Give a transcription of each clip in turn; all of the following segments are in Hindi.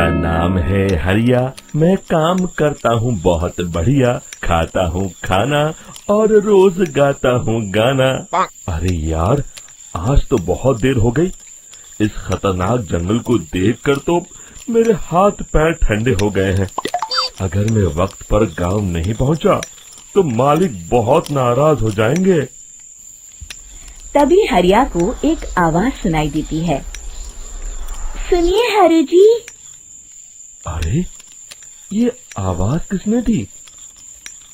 मेरा नाम है हरिया, मैं काम करता हूँ बहुत बढ़िया, खाता हूँ खाना और रोज गाता हूँ गाना। अरे यार, आज तो बहुत देर हो गई। इस खतरनाक जंगल को देखकर तो मेरे हाथ पैर ठंडे हो गए हैं। अगर मैं वक्त पर गांव नहीं पहुंचा तो मालिक बहुत नाराज हो जाएंगे। तभी हरिया को एक आवाज सुनाई देती है। सुनिए हरु जी। अरे, ये आवाज किसने दी?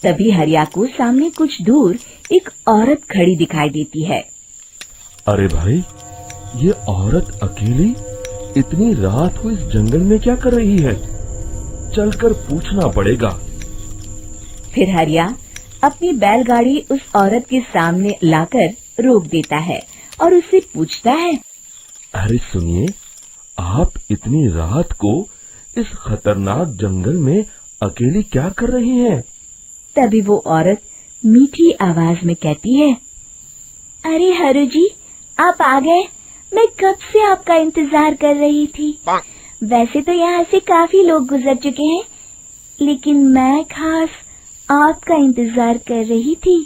तभी हरिया को सामने कुछ दूर एक औरत खड़ी दिखाई देती है। अरे भाई, ये औरत अकेली इतनी रात को इस जंगल में क्या कर रही है? चलकर पूछना पड़ेगा। फिर हरिया अपनी बैलगाड़ी उस औरत के सामने लाकर रोक देता है और उससे पूछता है। अरे सुनिए, आप इतनी रात को इस खतरनाक जंगल में अकेली क्या कर रही हैं? तभी वो औरत मीठी आवाज में कहती है। अरे हरु जी, आप आ गए। मैं कब से आपका इंतजार कर रही थी। वैसे तो यहाँ से काफी लोग गुजर चुके हैं, लेकिन मैं खास आपका इंतजार कर रही थी।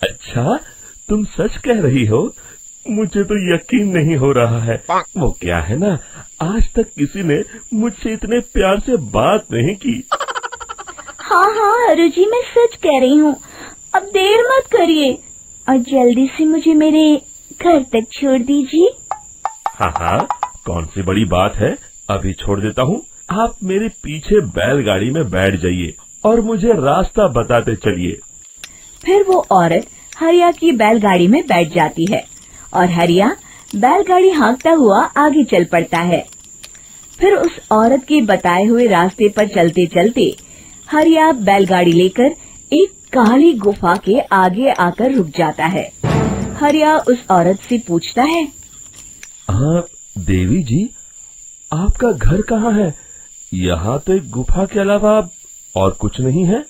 अच्छा, तुम सच कह रही हो? मुझे तो यकीन नहीं हो रहा है। वो क्या है ना, आज तक किसी ने मुझसे इतने प्यार से बात नहीं की। हाँ हाँ हरु जी, मैं सच कह रही हूँ। अब देर मत करिए और जल्दी से मुझे मेरे घर तक छोड़ दीजिए। हाँ हाँ, कौन सी बड़ी बात है, अभी छोड़ देता हूँ। आप मेरे पीछे बैलगाड़ी में बैठ जाइए और मुझे रास्ता बताते चलिए। फिर वो औरत हरिया की बैलगाड़ी में बैठ जाती है और हरिया बैलगाड़ी हाँकता हुआ आगे चल पड़ता है। फिर उस औरत के बताए हुए रास्ते पर चलते चलते हरिया बैलगाड़ी लेकर एक काली गुफा के आगे आकर रुक जाता है। हरिया उस औरत से पूछता है। हाँ देवी जी, आपका घर कहाँ है? यहाँ तो एक गुफा के अलावा और कुछ नहीं है।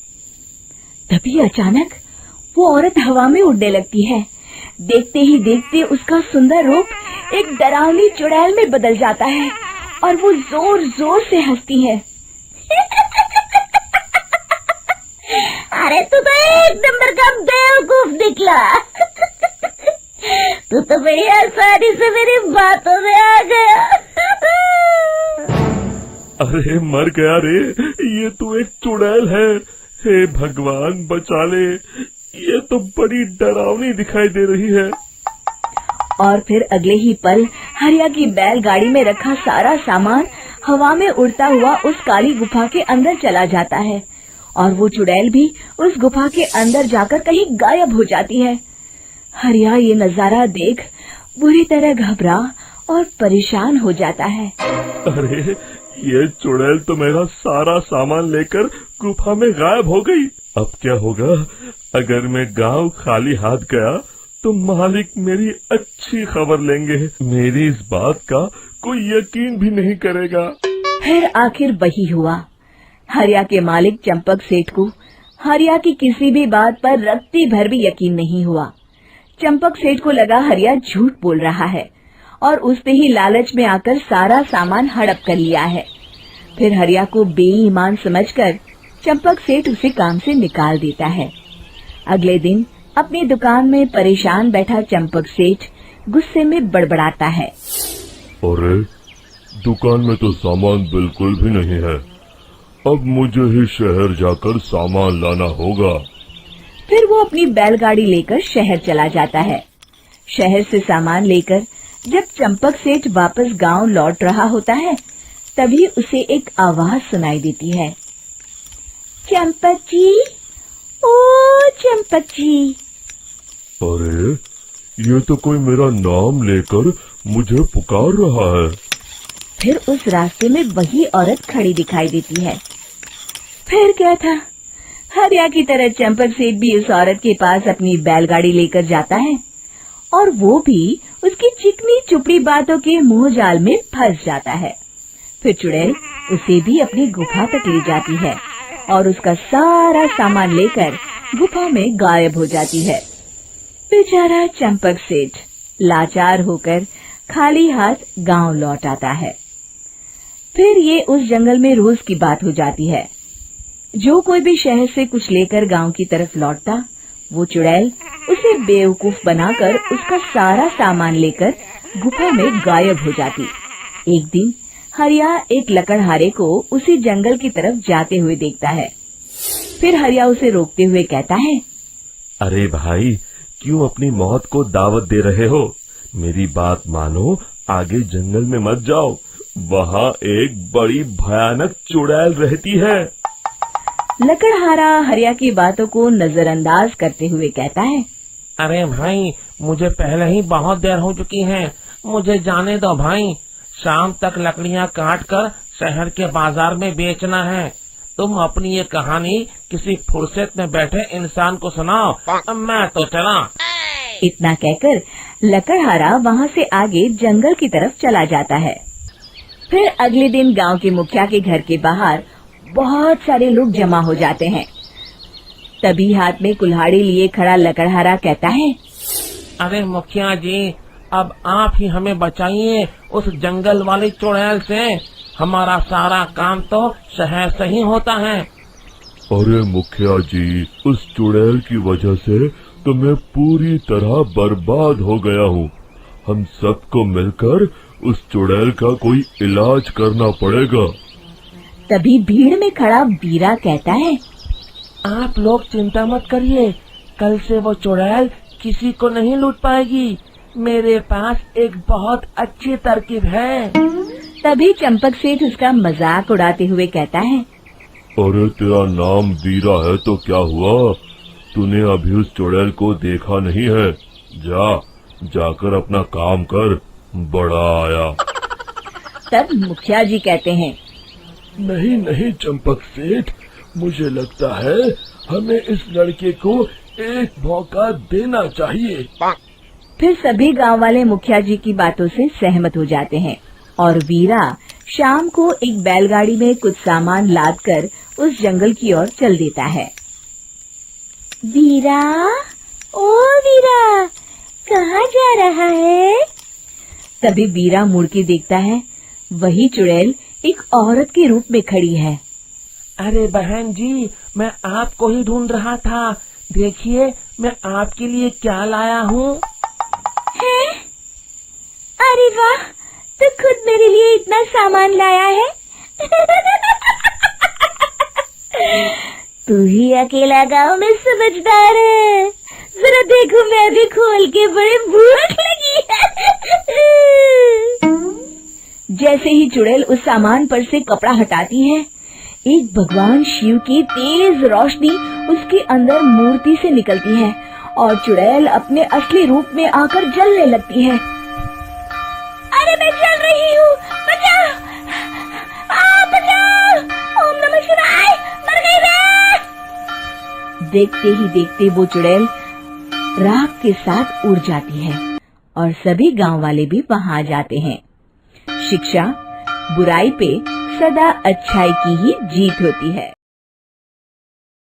तभी अचानक वो औरत हवा में उड़ने लगती है। देखते ही देखते उसका सुंदर रूप एक डरावनी चुड़ैल में बदल जाता है और वो जोर जोर से हंसती है। अरे तू तो एक नंबर का बेवकूफ निकला। तू तो बड़ी आसानी से मेरी बातों में आ गया। अरे मर गया रे, ये तो एक चुड़ैल है। हे भगवान बचा ले, ये तो बड़ी डरावनी दिखाई दे रही है। और फिर अगले ही पल हरिया की बैलगाड़ी में रखा सारा सामान हवा में उड़ता हुआ उस काली गुफा के अंदर चला जाता है और वो चुड़ैल भी उस गुफा के अंदर जाकर कहीं गायब हो जाती है। हरिया ये नजारा देख बुरी तरह घबरा और परेशान हो जाता है। अरे, ये चुड़ैल तो मेरा सारा सामान लेकर गुफा में गायब हो गई। अब क्या होगा? अगर मैं गांव खाली हाथ गया तो मालिक मेरी अच्छी खबर लेंगे। मेरी इस बात का कोई यकीन भी नहीं करेगा। फिर आखिर वही हुआ। हरिया के मालिक चंपक सेठ को हरिया की किसी भी बात पर रत्ती भर भी यकीन नहीं हुआ। चंपक सेठ को लगा हरिया झूठ बोल रहा है और उसने ही लालच में आकर सारा सामान हड़प कर लिया है। फिर हरिया को बेईमान समझकर चंपक सेठ उसे काम से निकाल देता है। अगले दिन अपनी दुकान में परेशान बैठा चंपक सेठ गुस्से में बड़बड़ाता है। अरे, दुकान में तो सामान बिल्कुल भी नहीं है। अब मुझे ही शहर जाकर सामान लाना होगा। फिर वो अपनी बैलगाड़ी लेकर शहर चला जाता है। शहर से सामान लेकर जब चंपक सेठ वापस गांव लौट रहा होता है, तभी उसे एक आवाज सुनाई देती है। चंपक जी, ओ चंपक जी। अरे, ये तो कोई मेरा नाम लेकर मुझे पुकार रहा है। फिर उस रास्ते में वही औरत खड़ी दिखाई देती है। फिर क्या था, हरिया की तरह चंपक सेठ भी उस औरत के पास अपनी बैलगाड़ी लेकर जाता है और वो भी उसकी चिकनी चुपड़ी बातों के मोह जाल में फंस जाता है। फिर चुड़ैल उसे भी अपनी गुफा तक ले जाती है और उसका सारा सामान लेकर गुफा में गायब हो जाती है। बेचारा चंपक सेठ लाचार होकर खाली हाथ गांव लौट आता है। फिर ये उस जंगल में रोज की बात हो जाती है। जो कोई भी शहर से कुछ लेकर गांव की तरफ लौटता, वो चुड़ैल उसे बेवकूफ बनाकर उसका सारा सामान लेकर गुफा में गायब हो जाती। एक दिन हरिया एक लकड़हारे को उसी जंगल की तरफ जाते हुए देखता है। फिर हरिया उसे रोकते हुए कहता है, अरे भाई, क्यों अपनी मौत को दावत दे रहे हो? मेरी बात मानो, आगे जंगल में मत जाओ, वहाँ एक बड़ी भयानक चुड़ैल रहती है। लकड़हारा हरिया की बातों को नजरअंदाज करते हुए कहता है, अरे भाई, मुझे पहले ही बहुत देर हो चुकी है, मुझे जाने दो भाई। शाम तक लकड़ियाँ काट कर शहर के बाजार में बेचना है। तुम अपनी ये कहानी किसी फुर्सत में बैठे इंसान को सुनाओ, मैं तो चला। इतना कहकर लकड़हारा वहाँ से आगे जंगल की तरफ चला जाता है। फिर अगले दिन गांव के मुखिया के घर के बाहर बहुत सारे लोग जमा हो जाते हैं। तभी हाथ में कुल्हाड़ी लिए खड़ा लकड़हारा कहता है, अरे मुखिया जी, अब आप ही हमें बचाइए उस जंगल वाली चुड़ैल से। हमारा सारा काम तो शहर से ही होता है। अरे मुखिया जी, उस चुड़ैल की वजह से तो मैं पूरी तरह बर्बाद हो गया हूँ। हम सबको मिलकर उस चुड़ैल का कोई इलाज करना पड़ेगा। तभी भीड़ में खड़ा बीरा कहता है, आप लोग चिंता मत करिए, कल से वो चुड़ैल किसी को नहीं लूट पाएगी। मेरे पास एक बहुत अच्छी तरकीब है। तभी चंपक सेठ उसका मजाक उड़ाते हुए कहता है, अरे तेरा नाम वीरा है तो क्या हुआ? तूने अभी उस चुड़ैल को देखा नहीं है? जाकर अपना काम कर, बड़ा आया। तब मुखिया जी कहते हैं, नहीं नहीं चंपक सेठ, मुझे लगता है हमें इस लड़के को एक मौका देना चाहिए। फिर सभी गांव वाले मुखिया जी की बातों से सहमत हो जाते हैं और वीरा शाम को एक बैलगाड़ी में कुछ सामान लादकर उस जंगल की ओर चल देता है। वीरा, ओ वीरा, कहाँ जा रहा है? तभी वीरा मुड़ के देखता है, वही चुड़ैल एक औरत के रूप में खड़ी है। अरे बहन जी, मैं आपको ही ढूंढ रहा था। देखिए, मैं आपके लिए क्या लाया हूँ। अरे वाह, तो खुद मेरे लिए इतना सामान लाया है। तू ही अकेला गांव में समझदार है। जरा देखो, मैं भी खोल के, बड़े भूख लगी है। जैसे ही चुड़ैल उस सामान पर से कपड़ा हटाती है, एक भगवान शिव की तेज रोशनी उसके अंदर मूर्ति से निकलती है और चुड़ैल अपने असली रूप में आकर जलने लगती है। अरे मैं जल रही हूँ, बचाओ! बचाओ! ओम नमः शिवाय, मर गई मैं! देखते ही देखते वो चुड़ैल राख के साथ उड़ जाती है और सभी गांव वाले भी वहां जाते हैं। शिक्षा बुराई पे सदा अच्छाई की ही जीत होती है।